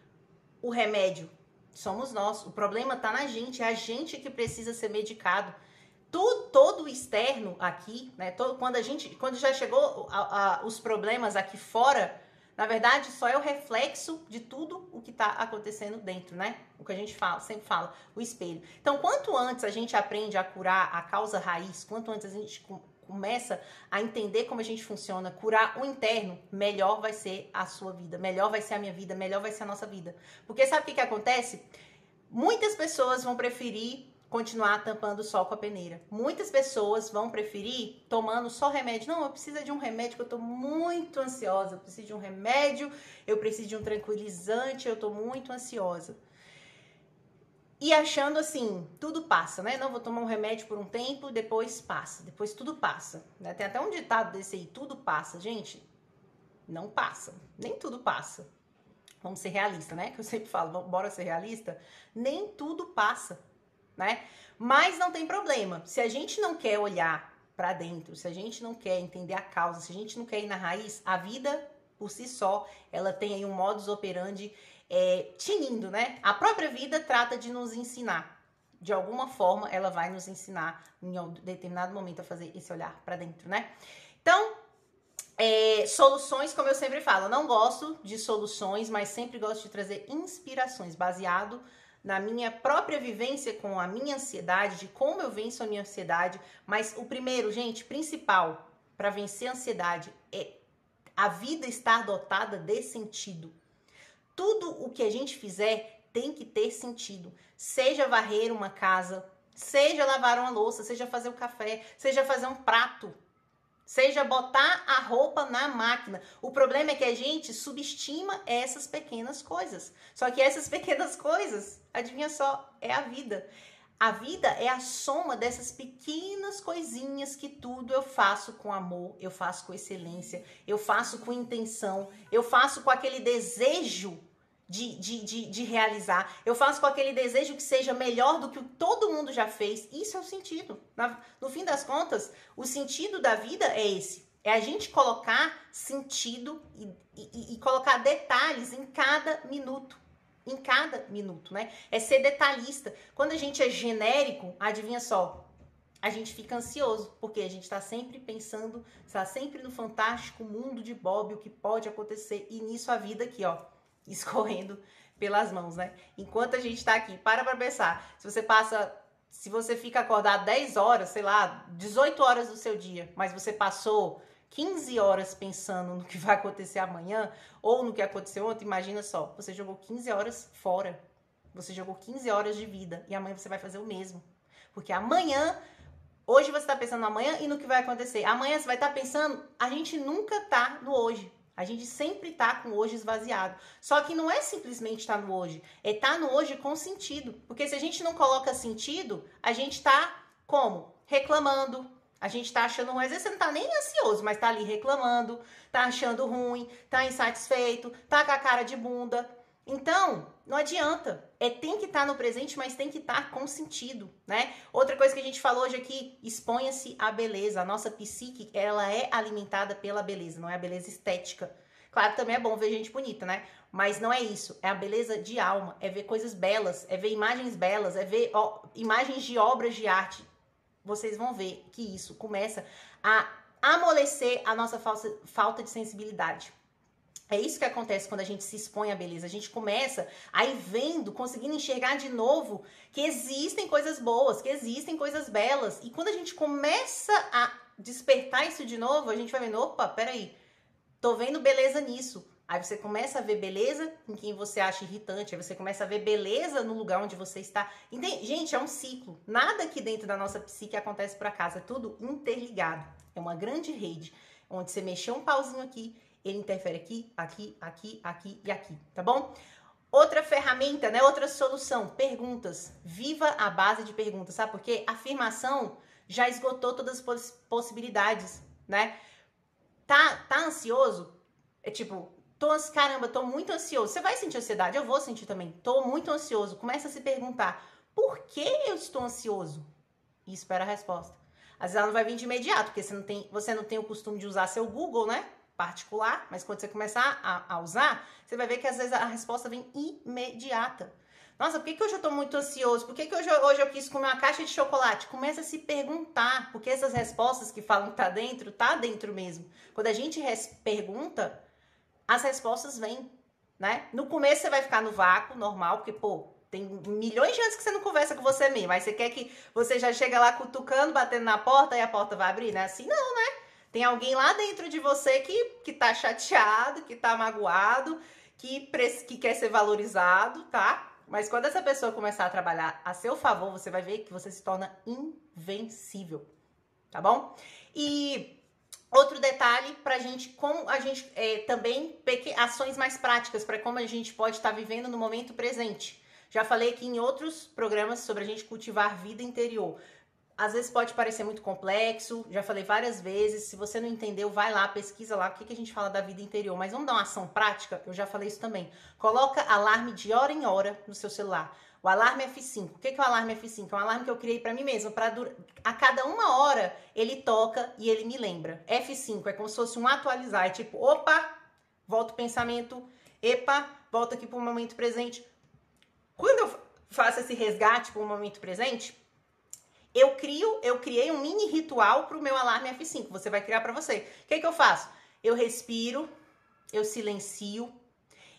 o remédio? Somos nós. O problema tá na gente, é a gente que precisa ser medicado. Todo o externo aqui, né? Quando já chegou os problemas aqui fora, na verdade, só é o reflexo de tudo o que está acontecendo dentro, né? O que a gente sempre fala, o espelho. Então, quanto antes a gente aprende a curar a causa raiz, quanto antes a gente começa a entender como a gente funciona, curar o interno, melhor vai ser a sua vida, melhor vai ser a minha vida, melhor vai ser a nossa vida. Porque sabe o que acontece? Muitas pessoas vão preferir continuar tampando o sol com a peneira. Muitas pessoas vão preferir tomando só remédio. Não, eu preciso de um remédio que eu tô muito ansiosa. Eu preciso de um remédio, eu preciso de um tranquilizante, eu tô muito ansiosa. E achando assim, tudo passa, né? Não, vou tomar um remédio por um tempo, depois passa. Depois tudo passa, né? Tem até um ditado desse aí, tudo passa. Gente, não passa. Nem tudo passa. Vamos ser realistas, né? Que eu sempre falo, bora ser realista. Nem tudo passa, né? Mas não tem problema. Se a gente não quer olhar para dentro, se a gente não quer entender a causa, se a gente não quer ir na raiz, a vida por si só, ela tem aí um modus operandi tinindo, né? A própria vida trata de nos ensinar. De alguma forma, ela vai nos ensinar em um determinado momento a fazer esse olhar para dentro, né? Então, soluções, como eu sempre falo, eu não gosto de soluções, mas sempre gosto de trazer inspirações baseado na minha própria vivência com a minha ansiedade, de como eu venço a minha ansiedade. Mas o primeiro, gente, principal para vencer a ansiedade é a vida estar dotada de sentido. Tudo o que a gente fizer tem que ter sentido. Seja varrer uma casa, seja lavar uma louça, seja fazer um café, seja fazer um prato, seja botar a roupa na máquina. O problema é que a gente subestima essas pequenas coisas. Só que essas pequenas coisas, adivinha só, é a vida. A vida é a soma dessas pequenas coisinhas que tudo eu faço com amor, eu faço com excelência, eu faço com intenção, eu faço com aquele desejo de realizar, eu faço com aquele desejo que seja melhor do que todo mundo já fez. Isso é o sentido. No fim das contas, o sentido da vida é esse. É a gente colocar sentido e colocar detalhes em cada minuto. Em cada minuto, né? É ser detalhista. Quando a gente é genérico, adivinha só, a gente fica ansioso, porque a gente está sempre pensando, está sempre no fantástico mundo de Bob, o que pode acontecer, e nisso a vida aqui, ó, escorrendo pelas mãos, né? Enquanto a gente tá aqui, para pensar, se você fica acordado 10 horas, sei lá, 18 horas do seu dia, mas você passou 15 horas pensando no que vai acontecer amanhã ou no que aconteceu ontem, imagina só, você jogou 15 horas fora. Você jogou 15 horas de vida e amanhã você vai fazer o mesmo. Porque amanhã, hoje você tá pensando no amanhã e no que vai acontecer. Amanhã você vai estar pensando, a gente nunca tá no hoje. A gente sempre tá com o hoje esvaziado. Só que não é simplesmente estar no hoje, é estar no hoje com sentido. Porque se a gente não coloca sentido, a gente tá como? Reclamando. A gente tá achando ruim, às vezes você não tá nem ansioso, mas tá ali reclamando, tá achando ruim, tá insatisfeito, tá com a cara de bunda. Então, não adianta. Tem que estar no presente, mas tem que estar com sentido, né? Outra coisa que a gente falou hoje aqui, exponha-se à beleza. A nossa psique, ela é alimentada pela beleza, não é a beleza estética. Claro, também é bom ver gente bonita, né? Mas não é isso. É a beleza de alma, é ver coisas belas, é ver imagens belas, é ver imagens de obras de arte. Vocês vão ver que isso começa a amolecer a nossa falta de sensibilidade. É isso que acontece quando a gente se expõe à beleza. A gente começa a ir vendo, conseguindo enxergar de novo que existem coisas boas, que existem coisas belas. E quando a gente começa a despertar isso de novo, a gente vai vendo, opa, peraí, tô vendo beleza nisso. Aí você começa a ver beleza em quem você acha irritante, aí você começa a ver beleza no lugar onde você está. Entende? Gente, é um ciclo. Nada aqui dentro da nossa psique acontece por acaso, é tudo interligado. É uma grande rede, onde você mexeu um pauzinho aqui, ele interfere aqui, aqui, aqui, aqui e aqui, tá bom? Outra ferramenta, né? Outra solução, perguntas. Viva a base de perguntas, sabe por quê? Afirmação já esgotou todas as possibilidades, né? Tá ansioso? É tipo, caramba, tô muito ansioso. Você vai sentir ansiedade? Eu vou sentir também. Tô muito ansioso. Começa a se perguntar, por que eu estou ansioso? E espera a resposta. Às vezes ela não vai vir de imediato, porque você não tem o costume de usar seu Google, né? Particular, mas quando você começar a usar, você vai ver que às vezes a resposta vem imediata. Nossa, por que hoje eu tô muito ansioso? Por que hoje eu quis comer uma caixa de chocolate? Começa a se perguntar, porque essas respostas que falam que tá dentro mesmo. Quando a gente pergunta, as respostas vêm, né? No começo você vai ficar no vácuo, normal, porque, tem milhões de anos que você não conversa com você mesmo. Aí você quer que você já chega lá cutucando, batendo na porta e a porta vai abrir, né? Assim não, né? Tem alguém lá dentro de você que tá chateado, que tá magoado, que quer ser valorizado, tá? Mas quando essa pessoa começar a trabalhar a seu favor, você vai ver que você se torna invencível, tá bom? E outro detalhe pra gente, também ações mais práticas para como a gente pode estar vivendo no momento presente. Já falei aqui em outros programas sobre a gente cultivar vida interior. Às vezes pode parecer muito complexo, já falei várias vezes, se você não entendeu, vai lá, pesquisa lá o que a gente fala da vida interior, mas vamos dar uma ação prática? Eu já falei isso também. Coloca alarme de hora em hora no seu celular. O alarme F5. O que é o alarme F5? É um alarme que eu criei pra mim mesma. A cada 1 hora ele toca e ele me lembra. F5 é como se fosse um atualizar. É tipo, opa, volta o pensamento. Epa, volta aqui pro momento presente. Quando eu faço esse resgate pro momento presente, eu criei um mini ritual pro meu alarme F5. Você vai criar pra você. O que eu faço? Eu respiro, eu silencio,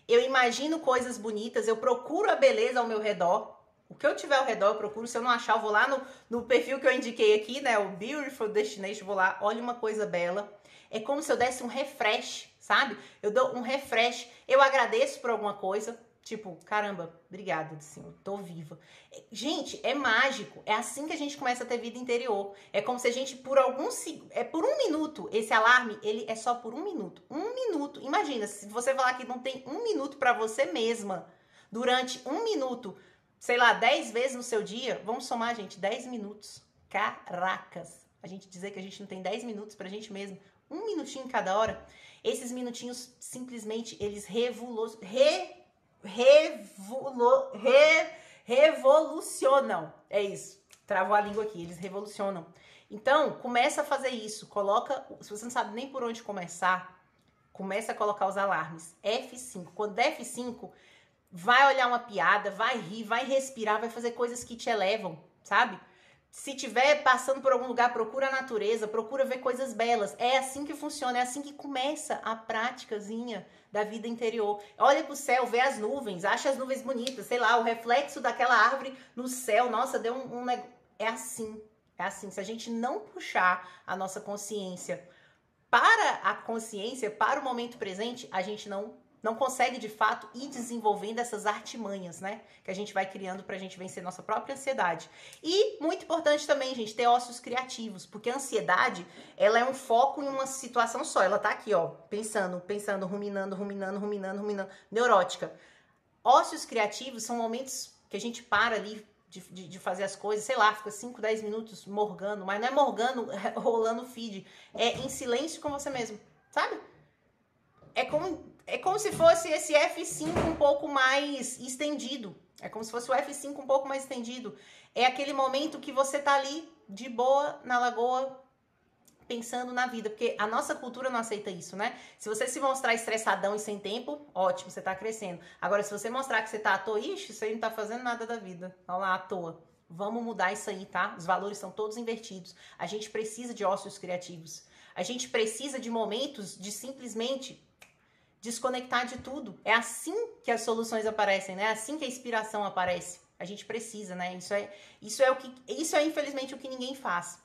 eu imagino coisas bonitas, eu procuro a beleza ao meu redor. O que eu tiver ao redor, eu procuro. Se eu não achar, eu vou lá no perfil que eu indiquei aqui, né? O Beautiful Destination, vou lá, olha uma coisa bela. É como se eu desse um refresh, sabe? Eu dou um refresh, eu agradeço por alguma coisa. Tipo, caramba, obrigada, Senhor, tô viva. Gente, é mágico. É assim que a gente começa a ter vida interior. É como se a gente, por 1 minuto, esse alarme, ele é só por 1 minuto. 1 minuto. Imagina, se você falar que não tem 1 minuto pra você mesma, durante 1 minuto, sei lá, 10 vezes no seu dia, vamos somar, gente, 10 minutos. Caracas. A gente dizer que a gente não tem 10 minutos pra gente mesmo. 1 minutinho em cada hora. Esses minutinhos, simplesmente, eles revolucionam. É isso. Travou a língua aqui. Eles revolucionam. Então, começa a fazer isso. Se você não sabe nem por onde começar, começa a colocar os alarmes. F5. Quando der F5, vai olhar uma piada, vai rir, vai respirar, vai fazer coisas que te elevam, sabe? Se tiver passando por algum lugar, procura a natureza, procura ver coisas belas. É assim que funciona, é assim que começa a práticazinha da vida interior. Olha pro céu, vê as nuvens, acha as nuvens bonitas, sei lá, o reflexo daquela árvore no céu. Nossa, deu um negócio. É assim. Se a gente não puxar a nossa consciência para o momento presente, a gente não consegue, de fato, ir desenvolvendo essas artimanhas, né? Que a gente vai criando pra gente vencer nossa própria ansiedade. E, muito importante também, gente, ter ócios criativos. Porque a ansiedade, ela é um foco em uma situação só. Ela tá aqui, ó, pensando, ruminando. Neurótica. Ócios criativos são momentos que a gente para ali de fazer as coisas, sei lá, fica 5, 10 minutos morgando. Mas não é morgando, rolando o feed. É em silêncio com você mesmo, sabe? É como se fosse esse F5 um pouco mais estendido. É como se fosse o F5 um pouco mais estendido. É aquele momento que você tá ali, de boa, na lagoa, pensando na vida. Porque a nossa cultura não aceita isso, né? Se você se mostrar estressadão e sem tempo, ótimo, você tá crescendo. Agora, se você mostrar que você tá à toa, ixi, você não tá fazendo nada da vida. Olha lá, à toa. Vamos mudar isso aí, tá? Os valores são todos invertidos. A gente precisa de ócios criativos. A gente precisa de momentos de simplesmente desconectar de tudo. É assim que as soluções aparecem, né? É assim que a inspiração aparece. A gente precisa, né? Isso é infelizmente o que ninguém faz.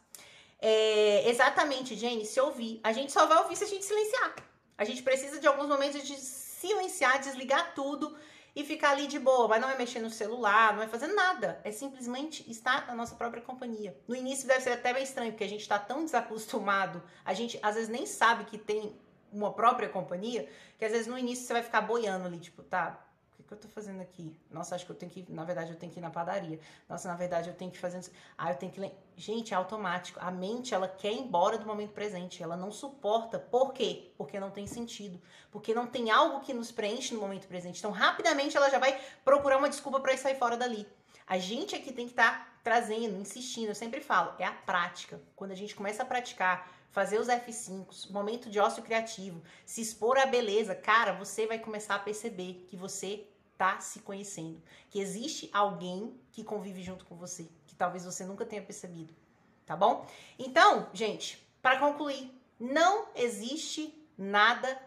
Exatamente, Jenny, se ouvir. A gente só vai ouvir se a gente silenciar. A gente precisa de alguns momentos de silenciar, desligar tudo e ficar ali de boa. Mas não é mexer no celular, não é fazer nada. É simplesmente estar na nossa própria companhia. No início deve ser até meio estranho, porque a gente está tão desacostumado. A gente às vezes nem sabe que tem uma própria companhia, que às vezes no início você vai ficar boiando ali, tipo, tá, o que eu tô fazendo aqui? Nossa, acho que eu tenho que, na verdade, eu tenho que ir na padaria. Nossa, na verdade, eu tenho que fazer... eu tenho que... Gente, é automático. A mente, ela quer ir embora do momento presente. Ela não suporta. Por quê? Porque não tem sentido. Porque não tem algo que nos preenche no momento presente. Então, rapidamente, ela já vai procurar uma desculpa para sair fora dali. A gente aqui tem que estar trazendo, insistindo. Eu sempre falo, é a prática. Quando a gente começa a praticar, fazer os F5, momento de ócio criativo, se expor à beleza, cara, você vai começar a perceber que você tá se conhecendo, que existe alguém que convive junto com você, que talvez você nunca tenha percebido, tá bom? Então, gente, para concluir, não existe nada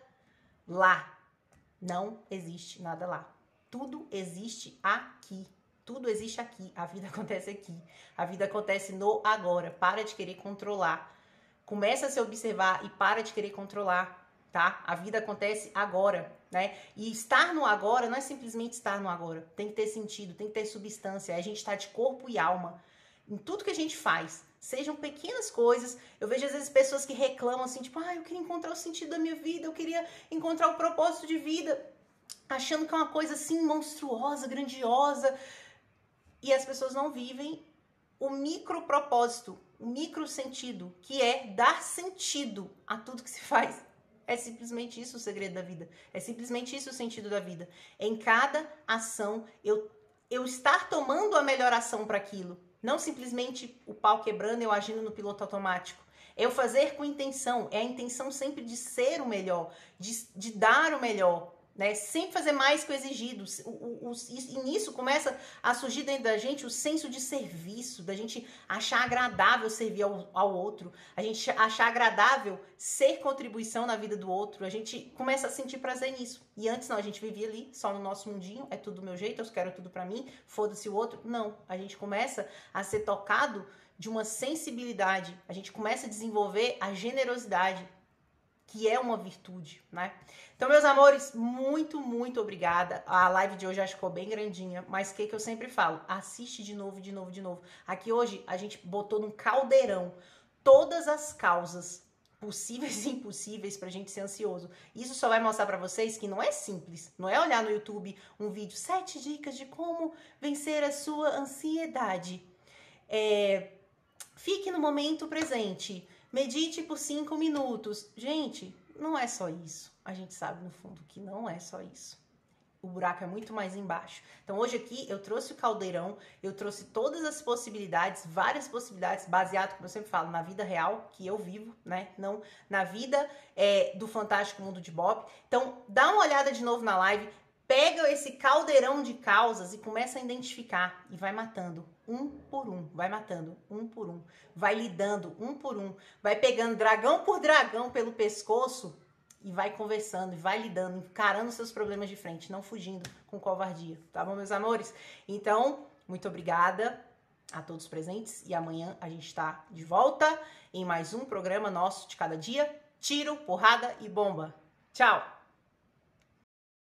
lá. Não existe nada lá. Tudo existe aqui. Tudo existe aqui. A vida acontece aqui. A vida acontece no agora. Para de querer controlar. Começa a se observar e para de querer controlar, tá? A vida acontece agora, né? E estar no agora não é simplesmente estar no agora. Tem que ter sentido, tem que ter substância. A gente está de corpo e alma em tudo que a gente faz. Sejam pequenas coisas. Eu vejo às vezes pessoas que reclamam assim, tipo, eu queria encontrar o sentido da minha vida, eu queria encontrar o propósito de vida, achando que é uma coisa assim monstruosa, grandiosa. E as pessoas não vivem o micro propósito, o micro sentido, que é dar sentido a tudo que se faz. É simplesmente isso o segredo da vida. É simplesmente isso o sentido da vida. Em cada ação, eu estar tomando a melhor ação para aquilo. Não simplesmente o pau quebrando, eu agindo no piloto automático. Eu fazer com intenção. É a intenção sempre de ser o melhor, de dar o melhor. Né? Sempre fazer mais que o exigido. E nisso começa a surgir dentro da gente o senso de serviço, da gente achar agradável servir ao outro, a gente achar agradável ser contribuição na vida do outro, a gente começa a sentir prazer nisso. E antes não, a gente vivia ali só no nosso mundinho, é tudo do meu jeito, eu quero tudo pra mim, foda-se o outro. Não, a gente começa a ser tocado de uma sensibilidade, a gente começa a desenvolver a generosidade, que é uma virtude, né? Então, meus amores, muito, muito obrigada. A live de hoje acho que ficou bem grandinha, mas o que eu sempre falo? Assiste de novo, de novo, de novo. Aqui hoje a gente botou num caldeirão todas as causas possíveis e impossíveis pra gente ser ansioso. Isso só vai mostrar pra vocês que não é simples. Não é olhar no YouTube um vídeo, 7 dicas de como vencer a sua ansiedade. Fique no momento presente. Medite por 5 minutos. Gente, não é só isso. A gente sabe no fundo que não é só isso. O buraco é muito mais embaixo. Então hoje aqui eu trouxe o caldeirão, eu trouxe todas as possibilidades, várias possibilidades, baseado, como eu sempre falo, na vida real que eu vivo, né? Não na vida do fantástico mundo de Bob. Então dá uma olhada de novo na live, pega esse caldeirão de causas e começa a identificar e vai matando um por um, vai matando um por um, vai lidando um por um, vai pegando dragão por dragão pelo pescoço e vai conversando, e vai lidando, encarando seus problemas de frente, não fugindo com covardia, tá bom, meus amores? Então, muito obrigada a todos presentes e amanhã a gente tá de volta em mais um programa nosso de cada dia, tiro, porrada e bomba. Tchau!